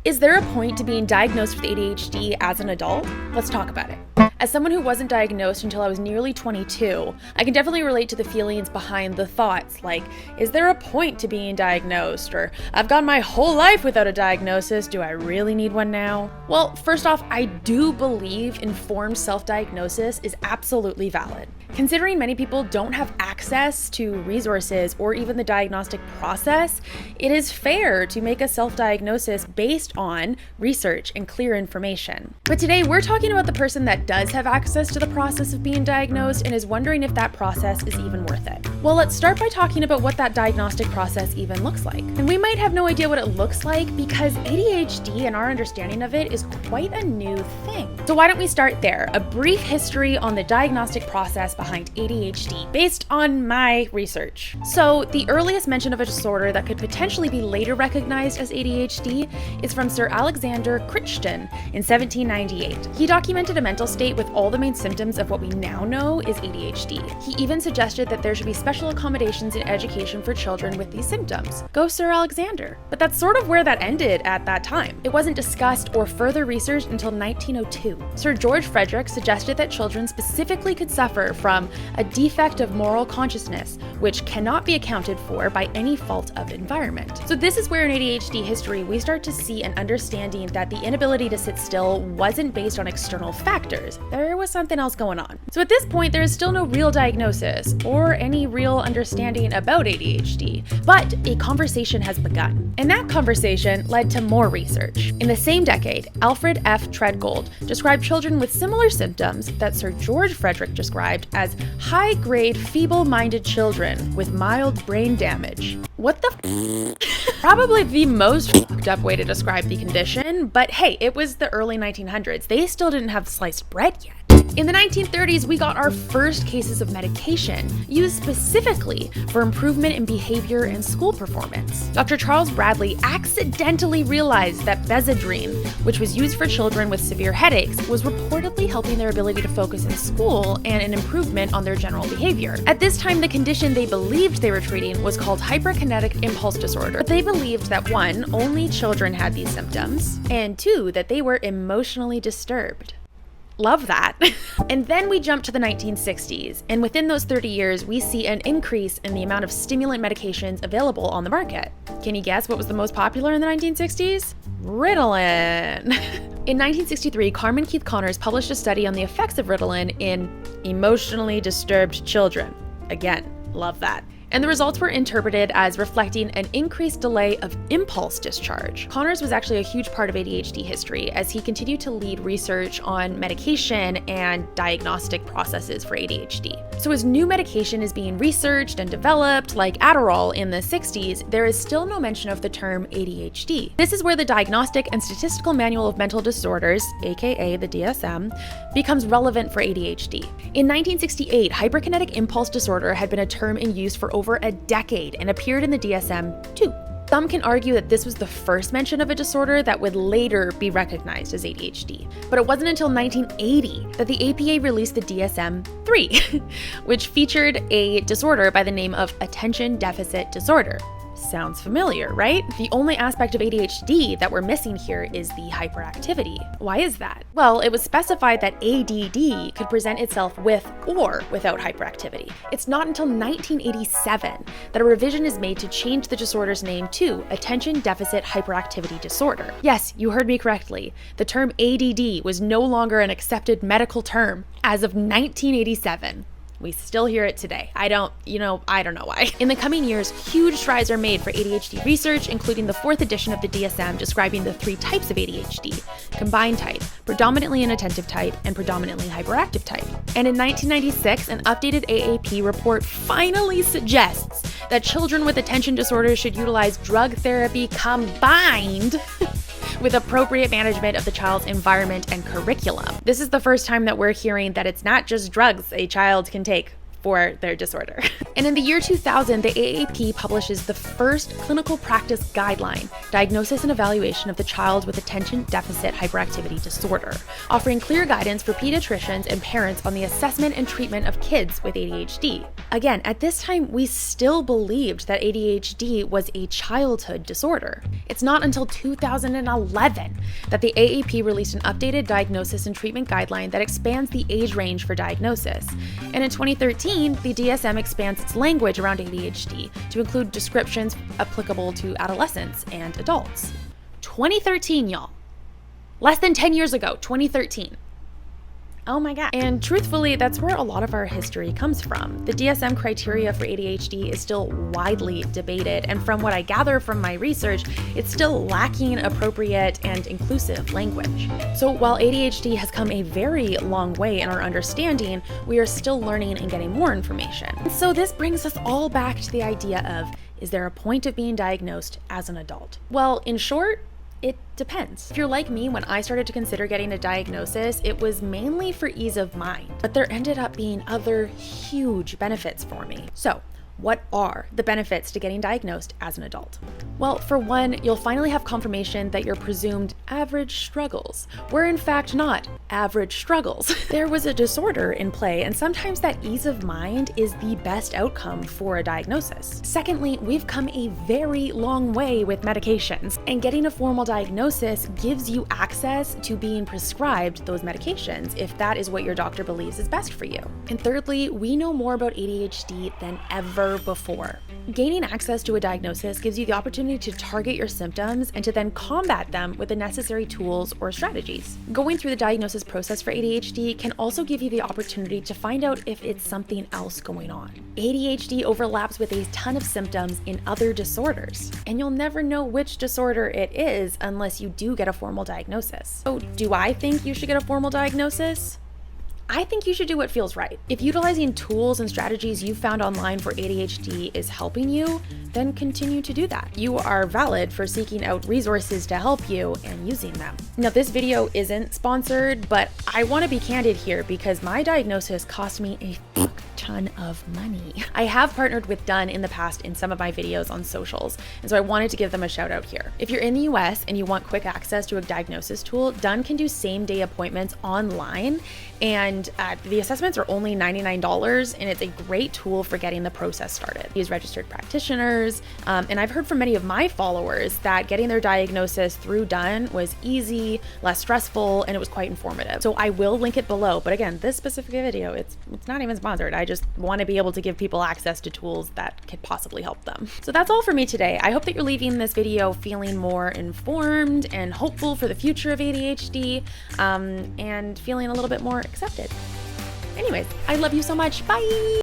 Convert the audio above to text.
Is there a point to being diagnosed with ADHD as an adult? Let's talk about it. As someone who wasn't diagnosed until I was nearly 22, I can definitely relate to the feelings behind the thoughts like, is there a point to being diagnosed? Or, I've gone my whole life without a diagnosis, do I really need one now? Well, first off, I do believe informed self-diagnosis is absolutely valid. Considering many people don't have access to resources or even the diagnostic process, it is fair to make a self-diagnosis based on research and clear information. But today we're talking about the person that does have access to the process of being diagnosed and is wondering if that process is even worth it. Well, let's start by talking about what that diagnostic process even looks like. And we might have no idea what it looks like because ADHD and our understanding of it is quite a new thing. So why don't we start there? A brief history on the diagnostic process behind ADHD based on my research. So the earliest mention of a disorder that could potentially be later recognized as ADHD is from Sir Alexander Crichton in 1798. He documented a mental state with all the main symptoms of what we now know is ADHD. He even suggested that there should be special accommodations in education for children with these symptoms. Go Sir Alexander. But that's sort of where that ended at that time. It wasn't discussed or further researched until 1902. Sir George Frederick suggested that children specifically could suffer from a defect of moral consciousness, which cannot be accounted for by any fault of environment. So this is where in ADHD history we start to see an understanding that the inability to sit still wasn't based on external factors. There was something else going on. So at this point, there is still no real diagnosis or any real understanding about ADHD, but a conversation has begun. And that conversation led to more research. In the same decade, Alfred F. Treadgold described children with similar symptoms that Sir George Frederick described as high-grade, feeble-minded children with mild brain damage. What the Probably the most fucked up way to describe the condition, but hey, it was the early 1900s. They still didn't have sliced bread yet. In the 1930s, we got our first cases of medication used specifically for improvement in behavior and school performance. Dr. Charles Bradley accidentally realized that Bezedrine, which was used for children with severe headaches, was reportedly helping their ability to focus in school and an improvement on their general behavior. At this time, the condition they believed they were treating was called hyperkinetic impulse disorder. But they believed that one, only children had these symptoms, and two, that they were emotionally disturbed. Love that. And then we jump to the 1960s, and within those 30 years, we see an increase in the amount of stimulant medications available on the market. Can you guess what was the most popular in the 1960s? Ritalin. In 1963, Carmen Keith Connors published a study on the effects of Ritalin in emotionally disturbed children. Again, love that. And the results were interpreted as reflecting an increased delay of impulse discharge. Connors was actually a huge part of ADHD history as he continued to lead research on medication and diagnostic processes for ADHD. So as new medication is being researched and developed, like Adderall in the 60s, there is still no mention of the term ADHD. This is where the Diagnostic and Statistical Manual of Mental Disorders, aka the DSM, becomes relevant for ADHD. In 1968, hyperkinetic impulse disorder had been a term in use for over a decade and appeared in the DSM too. Some can argue that this was the first mention of a disorder that would later be recognized as ADHD. But it wasn't until 1980 that the APA released the DSM-3, which featured a disorder by the name of attention deficit disorder. Sounds familiar, right? The only aspect of ADHD that we're missing here is the hyperactivity. Why is that? Well, it was specified that ADD could present itself with or without hyperactivity. It's not until 1987 that a revision is made to change the disorder's name to attention deficit hyperactivity disorder. Yes, you heard me correctly. The term ADD was no longer an accepted medical term as of 1987. We still hear it today. I don't know why. In the coming years, huge strides are made for ADHD research, including the 4th edition of the DSM describing the 3 types of ADHD: combined type, predominantly inattentive type, and predominantly hyperactive type. And in 1996, an updated AAP report finally suggests that children with attention disorders should utilize drug therapy combined with appropriate management of the child's environment and curriculum. This is the first time that we're hearing that it's not just drugs a child can take for their disorder. And in the year 2000, the AAP publishes the first clinical practice guideline, Diagnosis and Evaluation of the Child with Attention Deficit Hyperactivity Disorder, offering clear guidance for pediatricians and parents on the assessment and treatment of kids with ADHD. Again, at this time, we still believed that ADHD was a childhood disorder. It's not until 2011 that the AAP released an updated diagnosis and treatment guideline that expands the age range for diagnosis. And in 2013, the DSM expands its language around ADHD to include descriptions applicable to adolescents and adults. 2013, y'all. Less than 10 years ago, 2013. Oh my God. And truthfully, that's where a lot of our history comes from. The DSM criteria for ADHD is still widely debated, and from what I gather from my research, it's still lacking appropriate and inclusive language. So while ADHD has come a very long way in our understanding, we are still learning and getting more information. So this brings us all back to the idea of, is there a point of being diagnosed as an adult? Well, in short, it depends. If you're like me, when I started to consider getting a diagnosis, it was mainly for ease of mind, but there ended up being other huge benefits for me. So, what are the benefits to getting diagnosed as an adult? Well, for one, you'll finally have confirmation that your presumed average struggles were in fact not average struggles. There was a disorder in play, and sometimes that ease of mind is the best outcome for a diagnosis. Secondly, we've come a very long way with medications, and getting a formal diagnosis gives you access to being prescribed those medications if that is what your doctor believes is best for you. And thirdly, we know more about ADHD than ever before. Gaining access to a diagnosis gives you the opportunity to target your symptoms and to then combat them with the necessary tools or strategies. Going through the diagnosis process for ADHD can also give you the opportunity to find out if it's something else going on. ADHD overlaps with a ton of symptoms in other disorders, and you'll never know which disorder it is unless you do get a formal diagnosis. So, do I think you should get a formal diagnosis? I think you should do what feels right. If utilizing tools and strategies you found online for ADHD is helping you, then continue to do that. You are valid for seeking out resources to help you and using them. Now, this video isn't sponsored, but I want to be candid here because my diagnosis cost me a ton of money. I have partnered with Dun in the past in some of my videos on socials, and so I wanted to give them a shout out here. If you're in the US and you want quick access to a diagnosis tool, Dun can do same-day appointments online, and the assessments are only $99, and it's a great tool for getting the process started. Use registered practitioners, and I've heard from many of my followers that getting their diagnosis through Dun was easy, less stressful, and it was quite informative. So I will link it below, but again, this specific video, it's not even sponsored. I just want to be able to give people access to tools that could possibly help them. So that's all for me today. I hope that you're leaving this video feeling more informed and hopeful for the future of ADHD, and feeling a little bit more accepted. Anyways, I love you so much. Bye!